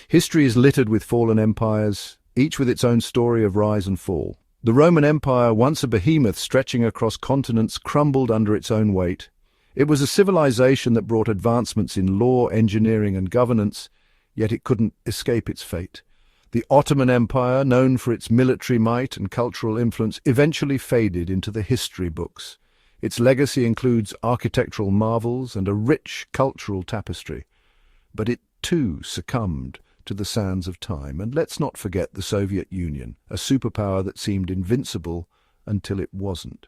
History is littered with fallen empires, each with its own story of rise and fall. The Roman Empire, once a behemoth stretching across continents, crumbled under its own weight. It was a civilization that brought advancements in law, engineering, and governance, yet it couldn't escape its fate. The Ottoman Empire, known for its military might and cultural influence, eventually faded into the history books. Its legacy includes architectural marvels and a rich cultural tapestry. But it, too, succumbed to the sands of time. And let's not forget the Soviet Union, a superpower that seemed invincible until it wasn't.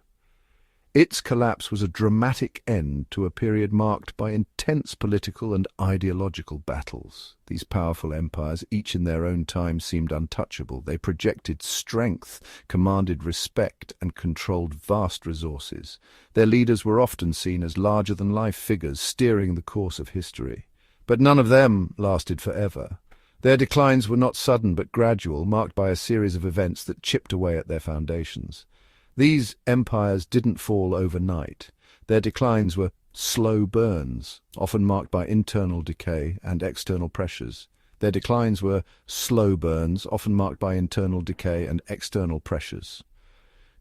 Its collapse was a dramatic end to a period marked by intense political and ideological battles. These powerful empires, each in their own time, seemed untouchable. They projected strength, commanded respect, and controlled vast resources. Their leaders were often seen as larger-than-life figures steering the course of history. But none of them lasted forever. Their declines were not sudden but gradual, marked by a series of events that chipped away at their foundations. These empires didn't fall overnight. Their declines were slow burns, often marked by internal decay and external pressures.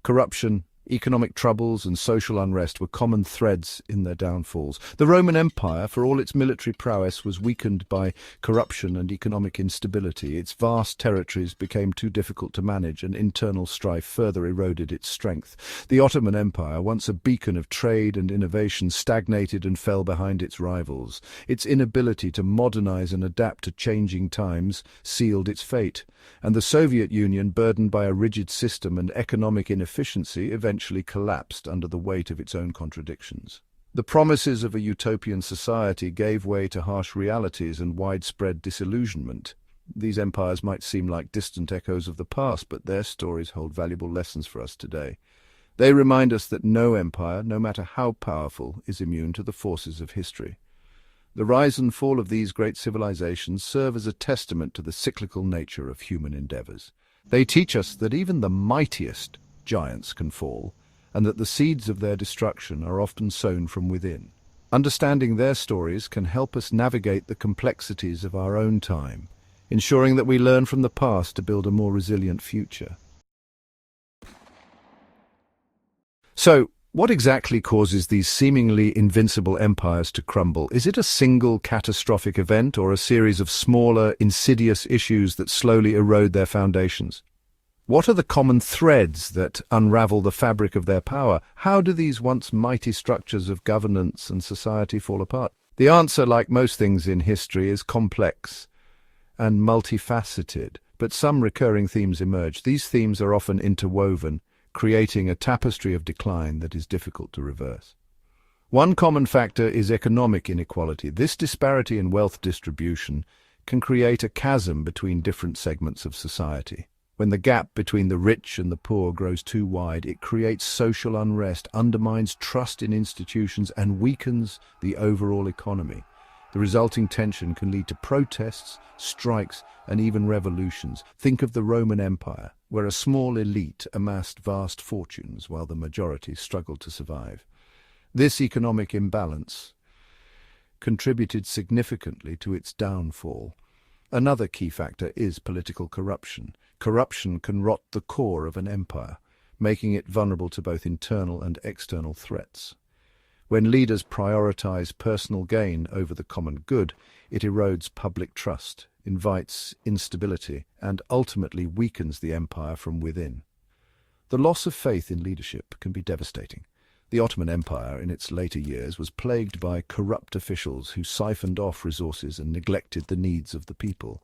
Corruption, economic troubles, and social unrest were common threads in their downfalls. The Roman Empire, for all its military prowess, was weakened by corruption and economic instability. Its vast territories became too difficult to manage, and internal strife further eroded its strength. The Ottoman Empire, once a beacon of trade and innovation, stagnated and fell behind its rivals. Its inability to modernize and adapt to changing times sealed its fate, and the Soviet Union, burdened by a rigid system and economic inefficiency, eventually collapsed under the weight of its own contradictions. The promises of a utopian society gave way to harsh realities and widespread disillusionment. These empires might seem like distant echoes of the past, but their stories hold valuable lessons for us today. They remind us that no empire, no matter how powerful, is immune to the forces of history. The rise and fall of these great civilizations serve as a testament to the cyclical nature of human endeavors. They teach us that even the mightiest giants can fall, and that the seeds of their destruction are often sown from within. Understanding their stories can help us navigate the complexities of our own time, ensuring that we learn from the past to build a more resilient future. So, what exactly causes these seemingly invincible empires to crumble? Is it a single catastrophic event or a series of smaller, insidious issues that slowly erode their foundations? What are the common threads that unravel the fabric of their power? How do these once mighty structures of governance and society fall apart? The answer, like most things in history, is complex and multifaceted, but some recurring themes emerge. These themes are often interwoven, creating a tapestry of decline that is difficult to reverse. One common factor is economic inequality. This disparity in wealth distribution can create a chasm between different segments of society. When the gap between the rich and the poor grows too wide, it creates social unrest, undermines trust in institutions, and weakens the overall economy. The resulting tension can lead to protests, strikes, and even revolutions. Think of the Roman Empire, where a small elite amassed vast fortunes while the majority struggled to survive. This economic imbalance contributed significantly to its downfall. Another key factor is political corruption. Corruption can rot the core of an empire, making it vulnerable to both internal and external threats. When leaders prioritize personal gain over the common good, it erodes public trust, invites instability, and ultimately weakens the empire from within. The loss of faith in leadership can be devastating. The Ottoman Empire, in its later years, was plagued by corrupt officials who siphoned off resources and neglected the needs of the people.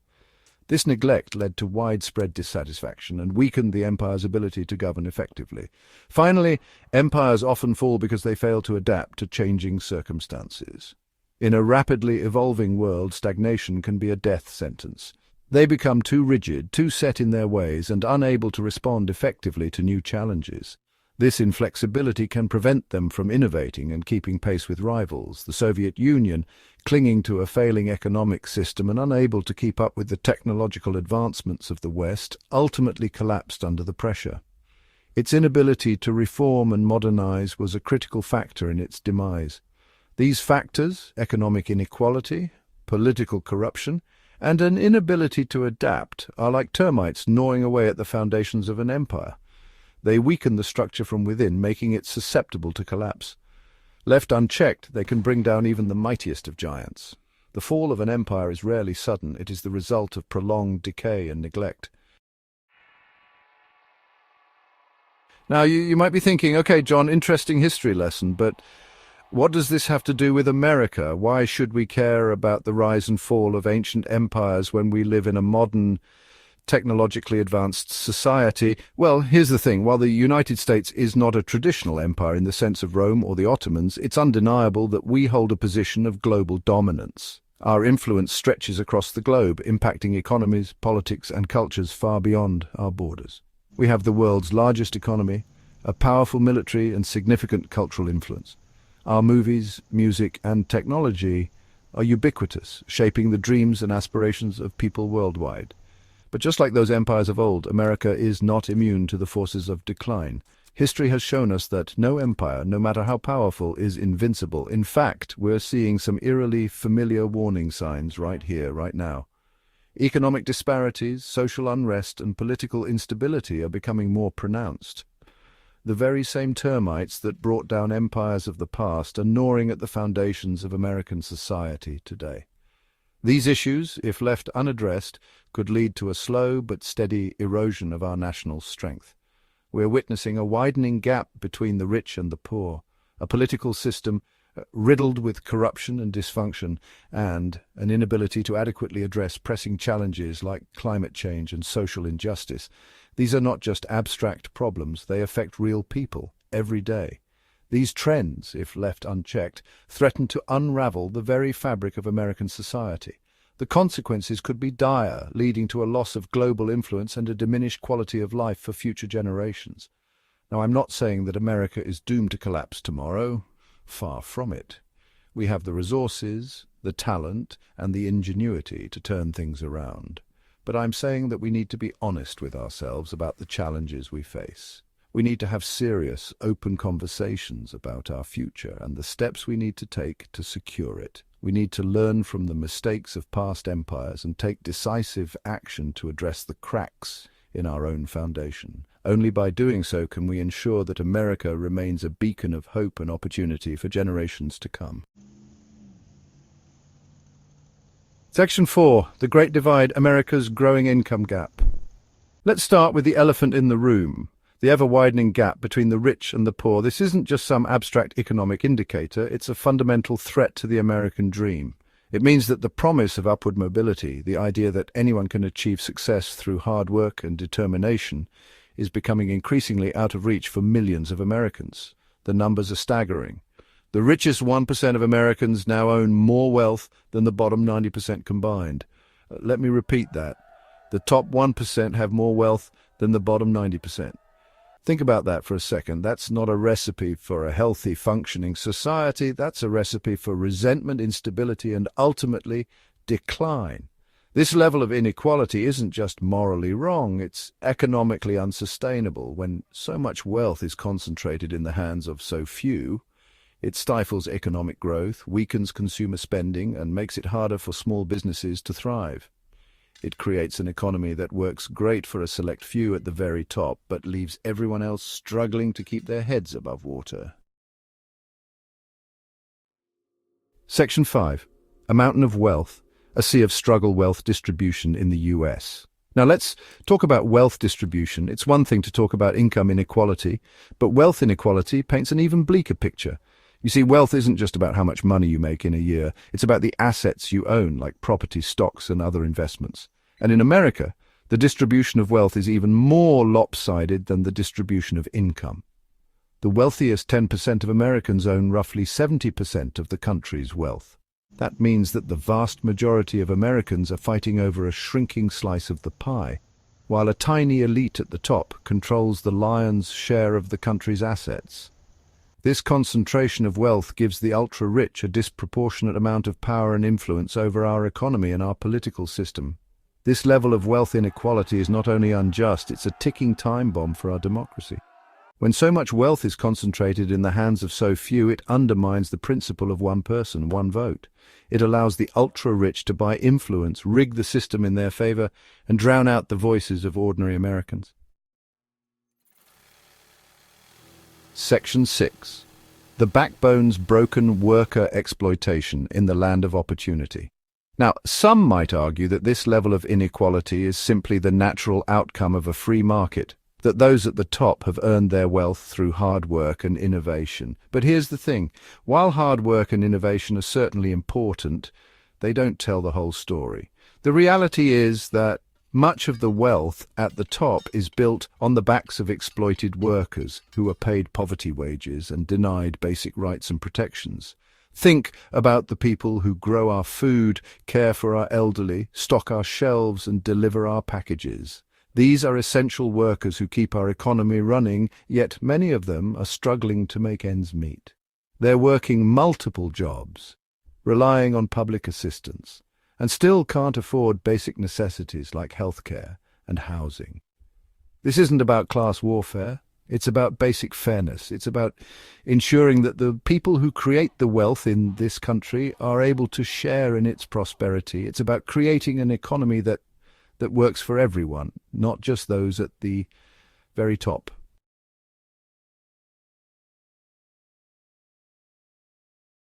This neglect led to widespread dissatisfaction and weakened the empire's ability to govern effectively. Finally, empires often fall because they fail to adapt to changing circumstances. In a rapidly evolving world, stagnation can be a death sentence. They become too rigid, too set in their ways, and unable to respond effectively to new challenges. This inflexibility can prevent them from innovating and keeping pace with rivals. The Soviet Union, clinging to a failing economic system and unable to keep up with the technological advancements of the West, ultimately collapsed under the pressure. Its inability to reform and modernize was a critical factor in its demise. These factors, economic inequality, political corruption, and an inability to adapt are like termites gnawing away at the foundations of an empire. They weaken the structure from within, making it susceptible to collapse. Left unchecked, they can bring down even the mightiest of giants. The fall of an empire is rarely sudden. It is the result of prolonged decay and neglect. Now, you might be thinking, okay, John, interesting history lesson, but what does this have to do with America? Why should we care about the rise and fall of ancient empires when we live in a modern, technologically advanced society? Well, here's the thing. While the United States is not a traditional empire in the sense of Rome or the Ottomans, it's undeniable that we hold a position of global dominance. Our influence stretches across the globe, impacting economies, politics, and cultures far beyond our borders. We have the world's largest economy, a powerful military, and significant cultural influence. Our movies, music, and technology are ubiquitous, shaping the dreams and aspirations of people worldwide. But just like those empires of old, America is not immune to the forces of decline. History has shown us that no empire, no matter how powerful, is invincible. In fact, we're seeing some eerily familiar warning signs right here, right now. Economic disparities, social unrest, and political instability are becoming more pronounced. The very same termites that brought down empires of the past are gnawing at the foundations of American society today. These issues, if left unaddressed, could lead to a slow but steady erosion of our national strength. We're witnessing a widening gap between the rich and the poor, a political system riddled with corruption and dysfunction, and an inability to adequately address pressing challenges like climate change and social injustice. These are not just abstract problems, they affect real people every day. These trends, if left unchecked, threaten to unravel the very fabric of American society. The consequences could be dire, leading to a loss of global influence and a diminished quality of life for future generations. Now, I'm not saying that America is doomed to collapse tomorrow. Far from it. We have the resources, the talent, and the ingenuity to turn things around. But I'm saying that we need to be honest with ourselves about the challenges we face. We need to have serious, open conversations about our future and the steps we need to take to secure it. We need to learn from the mistakes of past empires and take decisive action to address the cracks in our own foundation. Only by doing so can we ensure that America remains a beacon of hope and opportunity for generations to come. Section 4. The Great Divide, America's Growing Income Gap. Let's start with the elephant in the room, the ever-widening gap between the rich and the poor. This isn't just some abstract economic indicator, it's a fundamental threat to the American dream. It means that the promise of upward mobility, the idea that anyone can achieve success through hard work and determination, is becoming increasingly out of reach for millions of Americans. The numbers are staggering. The richest 1% of Americans now own more wealth than the bottom 90% combined. Let me repeat that. The top 1% have more wealth than the bottom 90%. Think about that for a second. That's not a recipe for a healthy, functioning society. That's a recipe for resentment, instability, and ultimately decline. This level of inequality isn't just morally wrong, it's economically unsustainable. When so much wealth is concentrated in the hands of so few, it stifles economic growth, weakens consumer spending, and makes it harder for small businesses to thrive. It creates an economy that works great for a select few at the very top, but leaves everyone else struggling to keep their heads above water. Section 5. A Mountain of Wealth. A sea of struggle wealth distribution in the US. Now let's talk about wealth distribution. It's one thing to talk about income inequality, but wealth inequality paints an even bleaker picture. You see, wealth isn't just about how much money you make in a year. It's about the assets you own, like property, stocks, and other investments. And in America, the distribution of wealth is even more lopsided than the distribution of income. The wealthiest 10% of Americans own roughly 70% of the country's wealth. That means that the vast majority of Americans are fighting over a shrinking slice of the pie, while a tiny elite at the top controls the lion's share of the country's assets. This concentration of wealth gives the ultra-rich a disproportionate amount of power and influence over our economy and our political system. This level of wealth inequality is not only unjust, it's a ticking time bomb for our democracy. When so much wealth is concentrated in the hands of so few, it undermines the principle of one person, one vote. It allows the ultra-rich to buy influence, rig the system in their favor, and drown out the voices of ordinary Americans. Section 6. The backbone's broken worker exploitation in the land of opportunity. Now, some might argue that this level of inequality is simply the natural outcome of a free market, that those at the top have earned their wealth through hard work and innovation. But here's the thing, while hard work and innovation are certainly important, they don't tell the whole story. The reality is that much of the wealth at the top is built on the backs of exploited workers who are paid poverty wages and denied basic rights and protections. Think about the people who grow our food, care for our elderly, stock our shelves and deliver our packages. These are essential workers who keep our economy running, yet many of them are struggling to make ends meet. They're working multiple jobs, relying on public assistance, and still can't afford basic necessities like healthcare and housing. This isn't about class warfare. It's about basic fairness. It's about ensuring that the people who create the wealth in this country are able to share in its prosperity. It's about creating an economy that works for everyone, not just those at the very top.